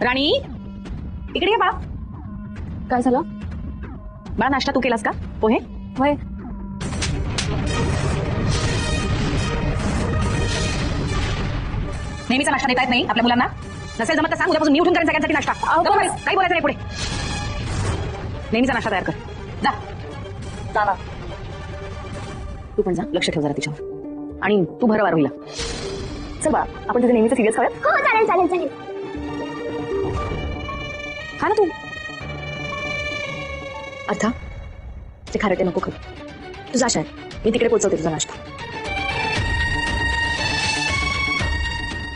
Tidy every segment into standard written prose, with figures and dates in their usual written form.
राणी इकडे ये बा. काय झालं? बाळा नाश्ता तू केलास का? पोहे? होय. नेहमीचा नाश्ता देता येत नाही आपल्या मुलांना? नसेल जमत तर सांग, उद्यापासून मी उठून करेन सगळ्यांसाठी नाश्ता. काही बोलायचं नाही पुढे. नेहमीचा नाश्ता तयार कर. जा चला. तू पण जा, लक्ष ठेव जरा तिच्यावर. आणि तू भरवार होईल. चल बाळा, आपण तुझे नेहमीचं सिरियस खाऊयात. हो चालेल चालेल चालेल. खा ना तू. अर्था ते खारटे नको खाऊ. तू जा शाळेत, मी तिकडे पोहोचवते तुझा नाश्ता.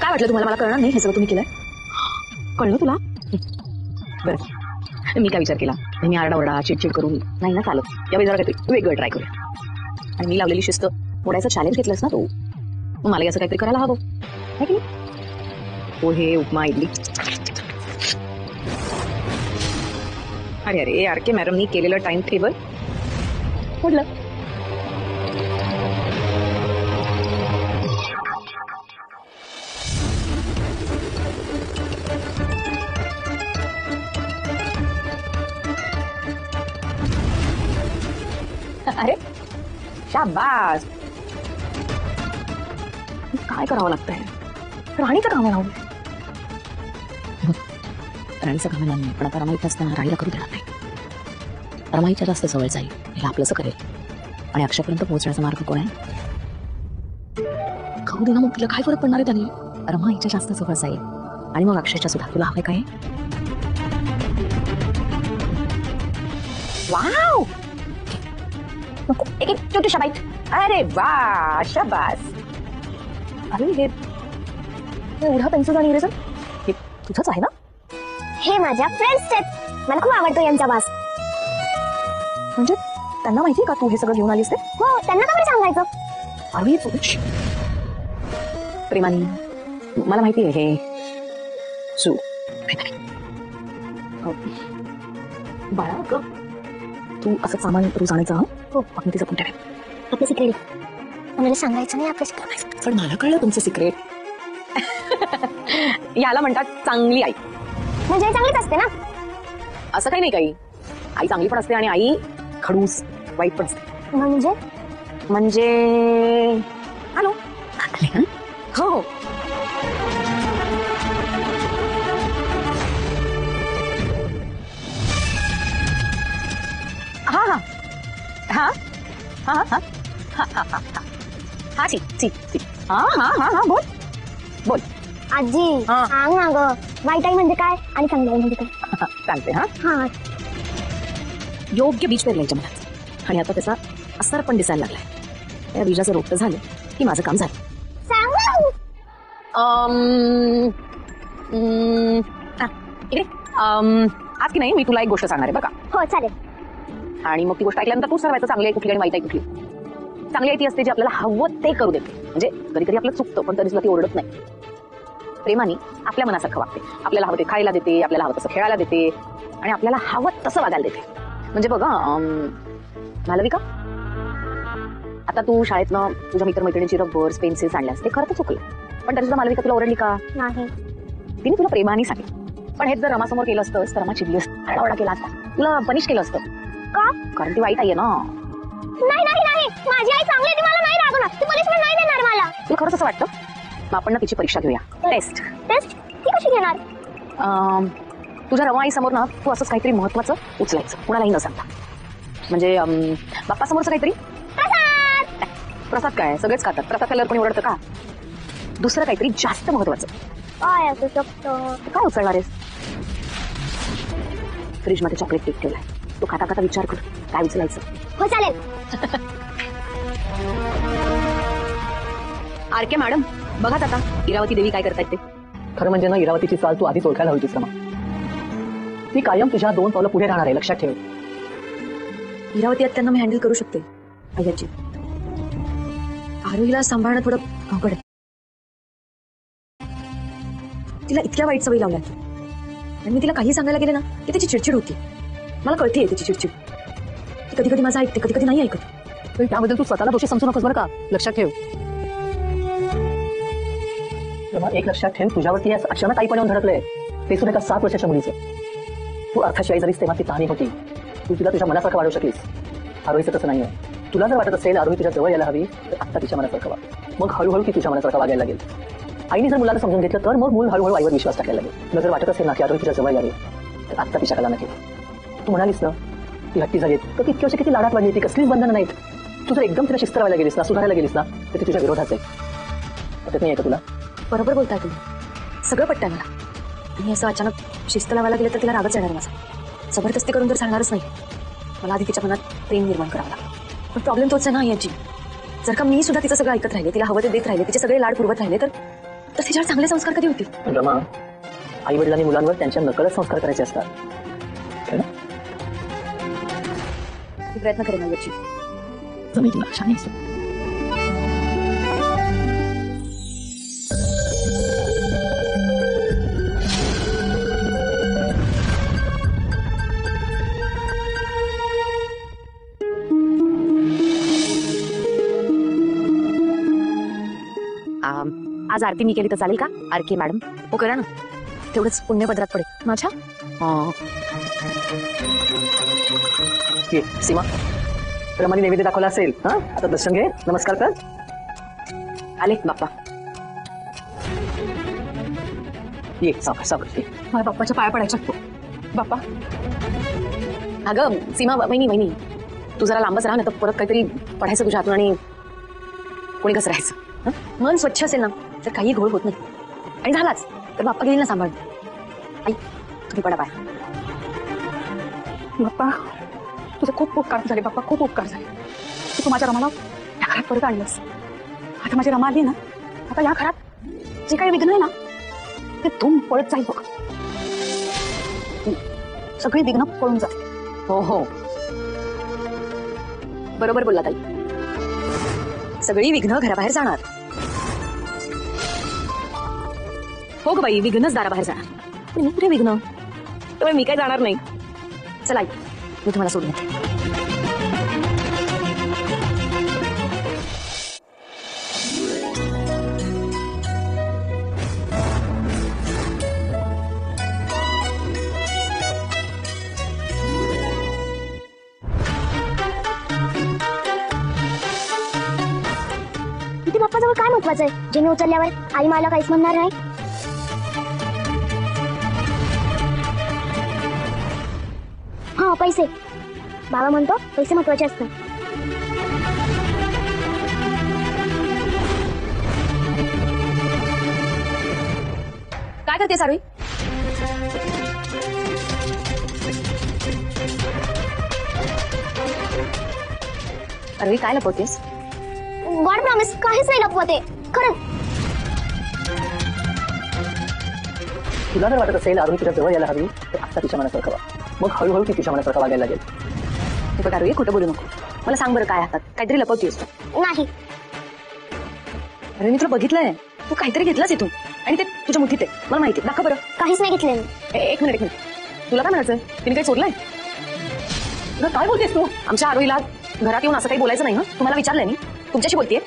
काय वाटलं तुम्हाला? मला कळणार नाही हे सगळं तुम्ही केलंय? कळलं तुला? बरं, मी काय विचार केला, मी आरडाओरडा चिडचिड करून नाही ना चालत. यावेळी जरा काहीतरी वेगळं ट्राय करूया. आणि मी लावलेली शिस्त मोडायचं चॅलेंज घेतलंस ना तू, मग मला असं काहीतरी करायला हवं आहे की नाही? पोहे, उपमा, इडली. अरे अरे आर के मॅडमनी केलेलं टाइम टेबल मोडलं. अरे शाबास. काय करावं लागतंय? राणीचं काम आहे. राणीचं काम नाही, पण आता रमाईत असताना राणीला करू देणार नाही. रमाईच्या जास्त जवळ जाईल, हिला आपलंच करेल. आणि अक्षयपर्यंत पोहोचण्याचा मार्ग कोण आहे? करू दे ना मग, तिला काय फरक पडणार आहे त्याने? रमाईच्या जास्त जवळ जाईल आणि मग अक्षयच्या सुद्धा. तुला हवंय काय? वाव, नको, एक एक छोटीशा बाईट. अरे वा, शाबास. अरे हे एवढा पेन्सिल आणि इरेजर हे तुझंच आहे ना? हे माझ्या फ्रेंड्स आहेत, मला खूप आवडतो यांचा वास. म्हणजे त्यांना माहिती का तू हे सगळं घेऊन आलीस ते? हो, त्यांना का बरं सांगायचं? अरे पुरुष प्रेमानी, मला माहिती आहे हे सू. बाळा ग, तू असं सामान रोज आणायचं. हो, आपण तिचं पण ठेवेल. आपलं सिक्रेट मला सांगायचं नाही. आपलं सिक्रेट. पण मला कळलं तुमचं सिक्रेट. याला म्हणतात चांगली आई. म्हणजे चांगलीच असते ना? असं काही नाही, काही आई चांगली पण असते आणि आई खडूस वाईट पण असते. म्हणजे हॅलो हो हो. हा हा हा हा हा हा हा हा हा ठीक ठीक ठीक. हा हा हा हा बोल बोल. आजी सांग ना ग, वाईट आई म्हणजे काय आणि चांगली आई म्हणजे काय? सांगते. हा हा, योग्य बीज पेरलायच्या मनात आणि आता त्याचा असर पण दिसायला लागलाय. त्या बीजाचं रोपटं झालं की माझं काम झालं. सांग ना. इकडे आज की नाही मी तुला एक गोष्ट सांगणार आहे बघा. हो चालेल. आणि मग ती गोष्ट ऐकल्यानंतर तू ठरवायचं चांगली आहे कुठली आणि वाईट आहे कुठली. चांगली आहे ती असते जी आपल्याला हवं ते करू देते. म्हणजे कधी कधी आपलं चुकतं पण तरी सुद्धा ती ओरडत नाही. प्रेमाने आपल्या मनासारखं वागते. आपल्याला हवं ते खायला देते, आपल्याला हवं तसं खेळायला देते आणि आपल्याला हवं तसं वागायला देते. म्हणजे बघा मालविका, आता तू शाळेतनं तुझ्या मित्रमैत्रिणीची रबर्स पेन्सिल्स आणल्यास ते खरं तर चुकलं, पण तरी सुद्धा मालविका तुला ओरडली का? नाही. तिने तुला प्रेमाने सांगितलं. पण हेच जर रमासमोर केलं असतं तर रमा चिडली असती, आरडाओरडा केला असता, तुला पनिश केलं असतं. का? कारण ती वाईट आहे ना. नाही नाही नाही, माझी आई चांगली आहे, ती मला नाही रागवणार, ती पनिशमेंट नाही देणार मला. तुला खरंच असं वाटतं? मग आपण ना तिची परीक्षा घेऊया. टेस्ट. टेस्ट ती कशी घेणार? तुझ्या रमा आई समोर ना तू असंच काहीतरी महत्वाचं उचलायचं, कुणालाही न सांगता. म्हणजे बाप्पा समोरचं काहीतरी. प्रसाद. प्रसाद काय सगळेच खातात, प्रसाद खाल्ल्यावर कोणी ओरडतं का? दुसरं काहीतरी जास्त महत्वाचं. काय असू शकतं? काय उचलणार आहेस? फ्रीज मध्ये चॉकलेट केक ठेवलाय, तू खाता खाता विचार कर काय उचलायचं. हो चालेल. आर के मॅडम बघात आता इरावती देवी काय करतायत ते. खरं म्हणजे ना, इरावतीची चाल तू आधीच ओळखायला हवी रमा. ती कायम तुझ्या 2 पावलं पुढे राहणार आहे, लक्षात ठेव. इरावती आत्यांना मी हँडल करू शकते. आयाची आरोहीला सांभाळणं थोडं अवघड आहे. तिला इतक्या वाईट सवयी लावल्या आणि मी तिला काही सांगायला गेले ना की त्याची चिडचिड होती. मला कळते त्याची चिडचिड. ती कधी कधी माझं ऐकते, कधी कधी नाही ऐकत. पण त्याबद्दल तू स्वतःला दोषी समजू नकोस बरं का, लक्षात ठेव. एक लक्षात ठेव, तुझ्यावरती अचानक आईपण येऊन धडकलंय. ते सुद्धा एका 7 वर्षाच्या मुलीचं. तू अर्थाची आई जरीस तेव्हा ती तहानी होती. तू तिला तुझ्या मनासारखं वाढवू शकलीस. आरोहीचं तसं नाहीये. तुला जर वाटत असेल आरोही तुझ्या जवळ यायला हवी तर आत्ता तिच्या मनासारखं वाग. मग हळूहळू ती तुझ्या मनासारखं वागायला लागेल. आईने जर मुलाला समजून घेतलं तर मग मूल हळूहळू आईवर विश्वास टाकायला लागेल. तुला जर वाटत असेल ना की आरोही तुझ्या जवळ यावी तर आत्ता तिच्या कला नकेल. तू म्हणालीस ना ती हट्टी झाली तर ती इतकी वर्ष किती लाडात वाढली. ती कसलीच बंधनं नाहीत. तू जर एकदम तिला शिस्त लावायला गेलीस ना सुधारायला गेलीस ना तर ती तुझ्या विरोधात जाईल. वाटत नाही का तुला? बरोबर बोलताय तुम्ही. सगळं पटतंय मला. मी असं अचानक शिस्त लावायला गेलं तर तिला रागच येणार माझा. जबरदस्ती करून तर सांगणारच नाही. मला आधी तिच्या मनात प्रेम निर्माण करावं लागतं. पण प्रॉब्लेम तोच आहे ना याची. जर का मी सुद्धा तिचं सगळं ऐकत राहिले, तिला हवं ते देत राहिले, तिचे सगळे लाड पुरवत राहिले तर तिच्यावर चांगले संस्कार कधी होतील? रमा, आई वडिलांनी मुलांवर त्यांच्या नकळत संस्कार करायचे असतात. है ना? मी प्रयत्न करेन ना याची. जमेल तुला. छान आहेस. आज आरती मी केली तर चालेल का आरके मॅडम? हो करा ना. तेवढंच पुण्यपदरात पडेल माझ्या. ये सीमा, रमाने नैवेद्य दाखवला असेल. हा आता दर्शन घे, नमस्कार कर. आले बाप्पा. ये सावकाश सावकाश ये. माझ्या बाप्पाच्या पाया पडायच्या. बाप्पा अगं सीमा वहिनी तू जरा लांबच राहा ना तर परत काहीतरी पडायचं तुझ्या हातून आणि कोणी कसं राहायचं. मन स्वच्छ असेल ना तर काही घोळ होत नाही. आणि झालाच तर बाप्पा गेली ना सांभाळ. आई तुम्ही पडा पाय. बाप्पा तुझे खूप उपकार झाले. बाप्पा खूप उपकार झाले. तू माझ्या रमाला या घरात परत आणलंस. आता माझी रमा आली ना आता या घरात जे काही विघ्न आहे ना ते धूम पळत जाईल बघ. सगळी विघ्न पळून जाईल. हो हो बरोबर बोलला ताई. सगळी विघ्न घराबाहेर जाणार. हो ग बाई विघ्नच दाराबाहेर जाणार. पण मी कुठे विघ्न? त्यामुळे मी काय जाणार नाही. चला आई मी तुम्हाला सोडून येते. किती बाप्पाजवळ काय महत्वाचं आहे जे मी उचलल्यावर आई मला काहीच म्हणणार नाही? हा पैसे. बाबा म्हणतो पैसे महत्वाचे असतात. काय करते सारवी? अरे काय लपवतेस? गॉड प्रॉमिस काहीच नाही लपवते खरंच. तुला जर वाटत असेल आरोही तुझ्या जवळ यायला हवी तर आत्ता तिच्या मनासारखं वाग. मग हळूहळू ती तुझ्या मनासारखं वागायला लागेल. हे बघ आरोही खोटं बोलू नको. मला सांग बरं काय हातात काहीतरी लपवतेस तू? नाही अरे मी तुला बघितलंय. तू काहीतरी घेतलंस इथून आणि ते तुझ्या मुठीत आहे. मला माहिती. दाखव बरं. काहीच नाही घेतले मी. एक मिनिट तुला काय म्हणायचं? तिने काही चोरलंय? काय बोलतेस तू? आमच्या आरोहीला घरात येऊन असं काही बोलायचं नाही. तुम्हाला विचारलंय मी. तुमच्याशी बोलतेय.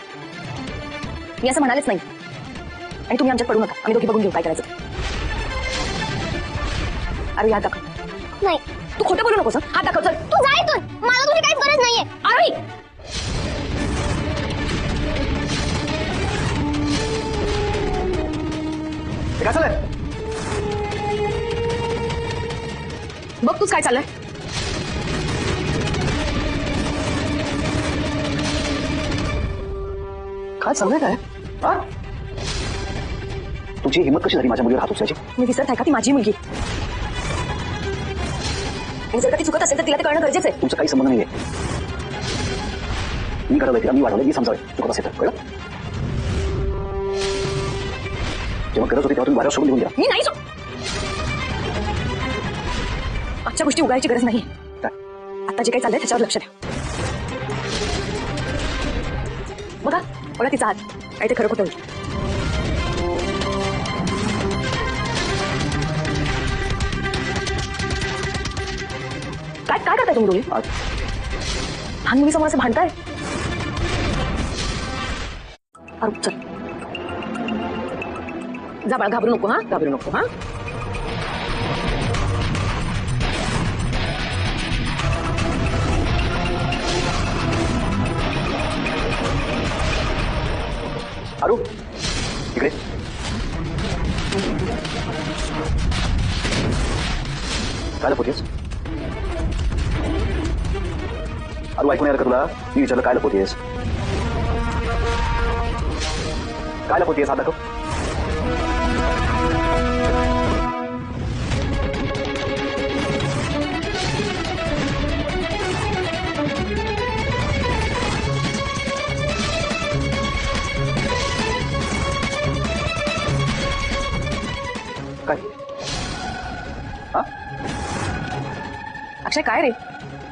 मी असं म्हणालेच नाही. आणि तुम्ही आमच्यात पडू नका. आम्ही दोघी बघून घेऊ काय करायचं. अरे हात दाखव. नाही तू खोटं बोलू नकोस. हात दाखव. चल तू जा इथून. मला तुझी काहीच गरज नाहीये. आरोही काय चाललंय? बघ तूच काय चाललंय. काय चाललंय काय? हा? तुझी हिंमत कशी झाली माझ्या मुलीवर हात उचलायची? मी विसरत आहे का ती माझी मुलगी? आणि जर का ती चुकत असेल तर तिला ते कळणं गरजेचं आहे. तुमचा काही संबंध नाहीये. मी घडवलंय तिला. मी वाढवलंय. मी समजावलंय. चुकत असेल तर कळलं? जेव्हा गरज होती तेव्हा तुम्ही वाऱ्यावर सोडून लिहून द्या. मी नाही आजच्या गोष्टी उगायची गरज नाही. आता जे काही चाललंय त्याच्यावर लक्ष द्या. बघा बघा तिचा हात. आणि ते खरं खोटं होईल. काय काय करताय तुम्ही दोघे? लहान मुलीसमोर असं भांडताय? अरे चल जा बाळा. घाबरू नको. हा घाबरू नको. हा आरू इकडे. काय लपवतेस? आरू ऐकून यार का तुला? मी विचारलं काय लपवतेस? काय लपवतेस? हात दाखव. काय? हा? अक्षय काय रे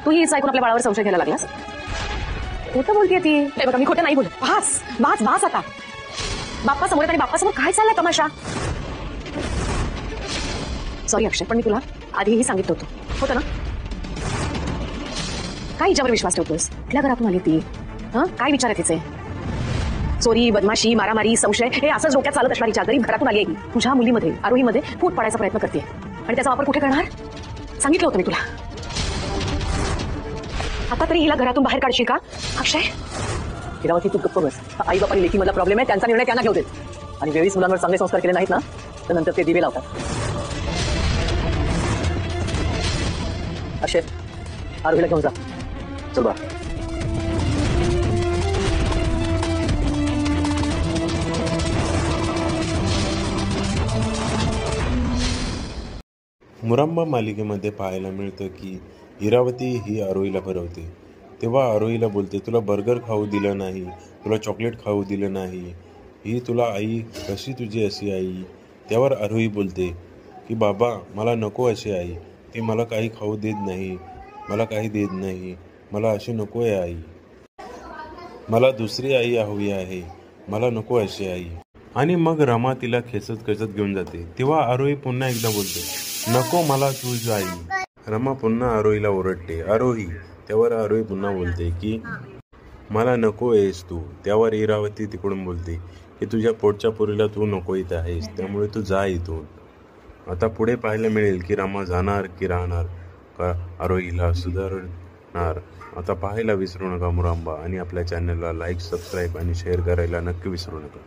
तू हीच ऐकून आपल्या बाळावर संशय घ्यायला लागलास? खोटं बोलतेय ती. हे बघा मी खोटं नाही बोलत. भास भास भास आता बाप्पा समोर आणि बाप्पा समोर काय चाललाय तमाशा? सॉरी अक्षय पण मी तुला आधीही सांगितलं होतं ना? काय हिच्यावर विश्वास ठेवतोस? कुठल्या घरातून आली ती? काय विचार आहे तिचे? चोरी बदमाशी मारामारी संशय हे असंच डोक्यात चालत असणार हिच्या. गरीब घरातून आली आहे ही. तुझ्या मुलीमध्ये आरोहीमध्ये फूट पाडायचा प्रयत्न करते आणि त्याचा वापर कुठे करणार? सांगितलं होतं मी तुला. आता तरी हिला घरातून बाहेर काढशील का अक्षय? हिरावती तू गप्प बस. आई बापाने लेखी मधला प्रॉब्लेम आहे त्यांचा निर्णय त्यांना घेऊ देत. आणि वेळीच मुलांवर चांगले संस्कार केले नाहीत ना तर नंतर ते दिवे लावतात. अक्षय आरोहीला घेऊन जा. चल बा. मुरंबा मालिकेमध्ये पाहायला मिळतं की इरावती ही आरोहीला भरवते. तेव्हा आरोहीला बोलते, तुला बर्गर खाऊ दिलं नाही, तुला चॉकलेट खाऊ दिलं नाही, ही तुला आई कशी तुझी अशी आई? त्यावर आरोही बोलते की बाबा मला नको अशी आई, ती मला काही खाऊ देत नाही, मला काही देत नाही, मला अशी नको आहे आई, मला दुसरी आई हवी आहे, मला नको अशी आई. आणि मग रमा तिला खेचत खेचत घेऊन जाते. तेव्हा आरोही पुन्हा एकदा बोलते, नको मला तुझ आई. रमा पुन्हा आरोहीला ओरडते, आरोही. त्यावर आरोही पुन्हा बोलते की मला नको आहेस तू. त्यावर इरावती तिकडून बोलते की तुझ्या पोटच्या पोरीला तू नको इथं आहेस, त्यामुळे तू जा इथून. आता पुढे पाहायला मिळेल की रमा जाणार की राहणार, का आरोहीला सुधारणार. आता पाहायला विसरू नका मुरंबा आणि आपल्या चॅनलला लाईक सबस्क्राईब आणि शेअर करायला नक्की विसरू नका.